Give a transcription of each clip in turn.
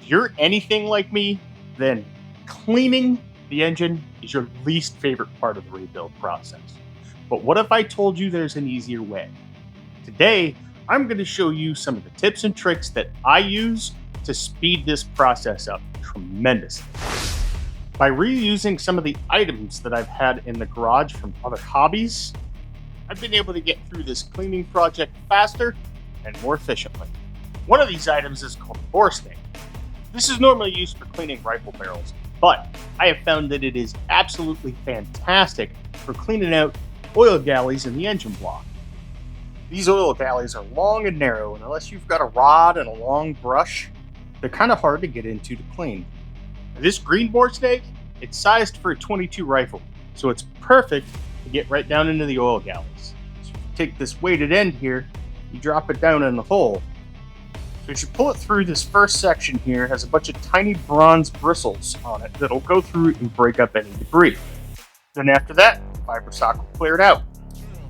If you're anything like me, then cleaning the engine is your least favorite part of the rebuild process. But what if I told you there's an easier way? Today, I'm going to show you some of the tips and tricks that I use to speed this process up tremendously. By reusing some of the items that I've had in the garage from other hobbies, I've been able to get through this cleaning project faster and more efficiently. One of these items is called a bore snake. This is normally used for cleaning rifle barrels, but I have found that it is absolutely fantastic for cleaning out oil galleys in the engine block. These oil galleys are long and narrow, and unless you've got a rod and a long brush, they're kind of hard to get into to clean. This green bore snake, it's sized for a .22 rifle, so it's perfect to get right down into the oil galleys. So you take this weighted end here, you drop it down in the hole. So as you pull it through, this first section here has a bunch of tiny bronze bristles on it that'll go through and break up any debris. Then after that, the fiber sock will clear it out.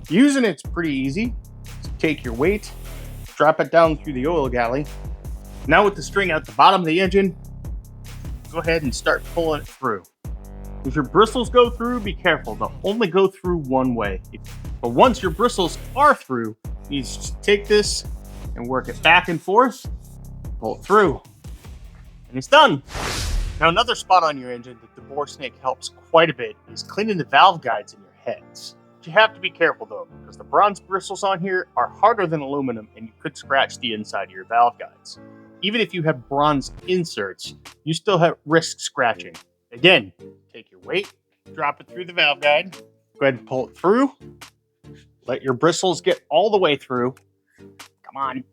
Using it's pretty easy. So take your weight, drop it down through the oil galley. Now with the string out the bottom of the engine, go ahead and start pulling it through. If your bristles go through, be careful. They'll only go through one way. But once your bristles are through, you just take this and work it back and forth, pull it through, and it's done. Now another spot on your engine that the bore snake helps quite a bit is cleaning the valve guides in your heads. You have to be careful though, because the bronze bristles on here are harder than aluminum and you could scratch the inside of your valve guides. Even if you have bronze inserts, you still have risk scratching. Again, take your weight, drop it through the valve guide, go ahead and pull it through, let your bristles get all the way through. Come on.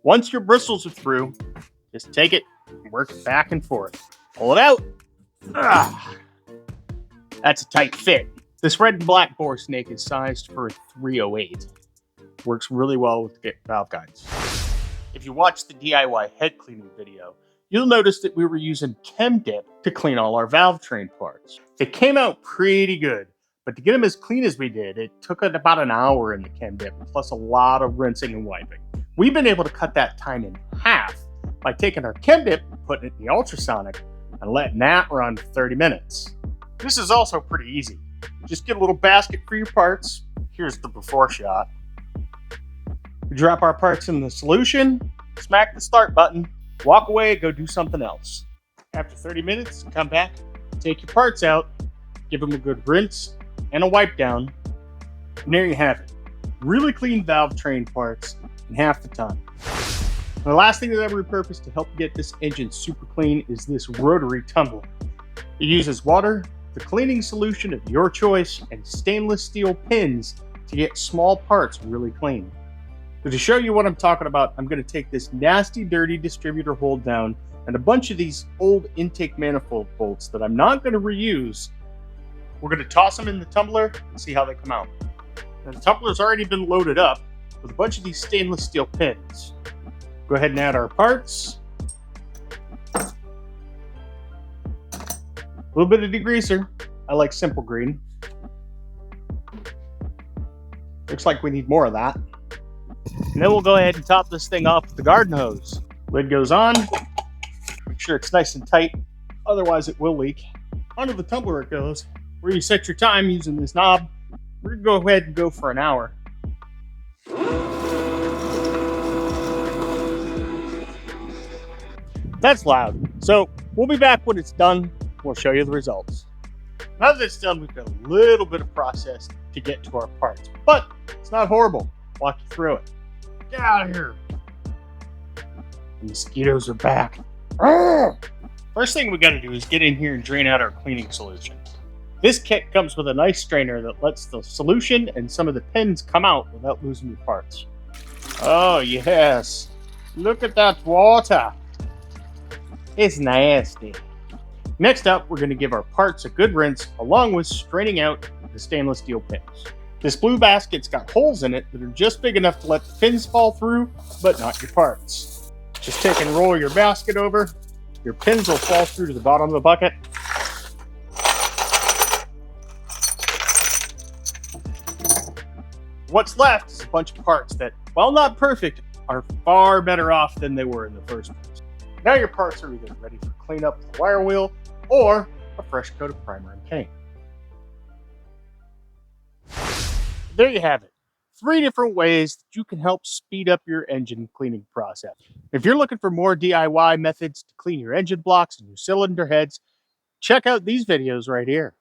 Once your bristles are through, just take it and work it back and forth. Pull it out. That's a tight fit. This red and black bore snake is sized for a 308. Works really well with the valve guides. If you watch the DIY head cleaning video, you'll notice that we were using chem dip to clean all our valve train parts. They came out pretty good, but to get them as clean as we did, it took about an hour in the chem dip, plus a lot of rinsing and wiping. We've been able to cut that time in half by taking our chem dip, putting it in the ultrasonic, and letting that run for 30 minutes. This is also pretty easy. Just get a little basket for your parts. Here's the before shot. We drop our parts in the solution, smack the start button, walk away, go do something else. After 30 minutes, come back, take your parts out, give them a good rinse and a wipe down, and there you have it. Really clean valve train parts in half the time. The last thing that I repurposed to help get this engine super clean is this Rotary Tumbler. It uses water, the cleaning solution of your choice, and stainless steel pins to get small parts really clean. So to show you what I'm talking about, I'm going to take this nasty, dirty distributor hold down and a bunch of these old intake manifold bolts that I'm not going to reuse. We're going to toss them in the tumbler and see how they come out. Now, the tumbler's already been loaded up with a bunch of these stainless steel pins. Go ahead and add our parts. A little bit of degreaser. I like simple green. Looks like we need more of that. And then we'll go ahead and top this thing off with the garden hose. Lid goes on. Make sure it's nice and tight, otherwise it will leak. Onto the tumbler it goes. Where you set your time using this knob. We're going to go ahead and go for an hour. That's loud. So we'll be back when it's done. We'll show you the results. Now that it's done, we've got a little bit of process to get to our parts, but it's not horrible. Walk you through it. Get out of here. The mosquitoes are back. First thing we got to do is get in here and drain out our cleaning solution. This kit comes with a nice strainer that lets the solution and some of the pins come out without losing your parts. Oh yes, look at that water. It's nasty. Next up, we're going to give our parts a good rinse along with straining out the stainless steel pins. This blue basket's got holes in it that are just big enough to let the pins fall through, but not your parts. Just take and roll your basket over. Your pins will fall through to the bottom of the bucket. What's left is a bunch of parts that, while not perfect, are far better off than they were in the first place. Now your parts are either ready for cleanup with a wire wheel or a fresh coat of primer and paint. There you have it. 3 different ways that you can help speed up your engine cleaning process. If you're looking for more DIY methods to clean your engine blocks and your cylinder heads, check out these videos right here.